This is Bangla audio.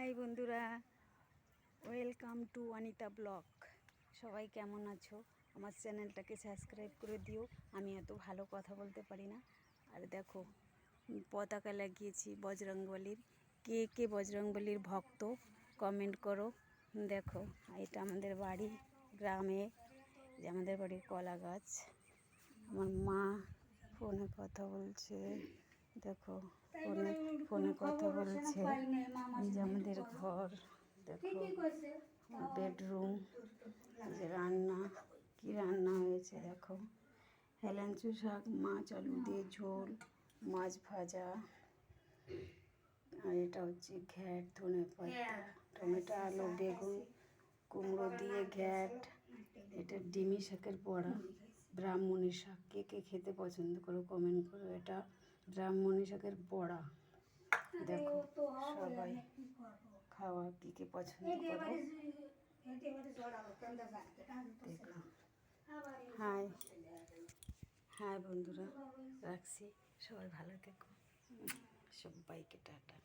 হাই বন্ধুরা, ওয়েলকাম টু অনিতা ব্লগ। সবাই কেমন আছো? আমার চ্যানেলটাকে সাবস্ক্রাইব করে দিও। আমি এত ভালো কথা বলতে পারি না। আর দেখো, পতাকা লাগিয়েছি বজরংবলীর। কে কে বজরংবলীর ভক্ত কমেন্ট করো। দেখো, এটা আমাদের বাড়ি গ্রামে, যে আমাদের বাড়ির কলা গাছ। আমার মা ফোনে কথা বলছে, দেখো ফোনে ফোনে কথা বলছে। এই যে আমাদের ঘর, দেখো বেডরুম, যে রান্না, কি রান্না হয়েছে দেখো। হেলাঞ্চু শাক, মাছ আলু দিয়ে ঝোল, মাছ ভাজা, আর এটা হচ্ছে ঘ্যাট, ধনে পাতা, টমেটো, আলু, বেগুন, কুমড়ো দিয়ে ঘ্যাট। এটা ডিমি শাকের বড়া, ব্রাহ্মণী শাক। কে কে খেতে পছন্দ করো কমেন্ট করো। এটা ব্রাহ্মণী শাকের বড়া। দেখো সবাই খাওয়া কী কী পছন্দ করো। দেখো, হাই হাই বন্ধুরা, রাখছি। সবাই ভালো থেকো, সবাইকে টাটা।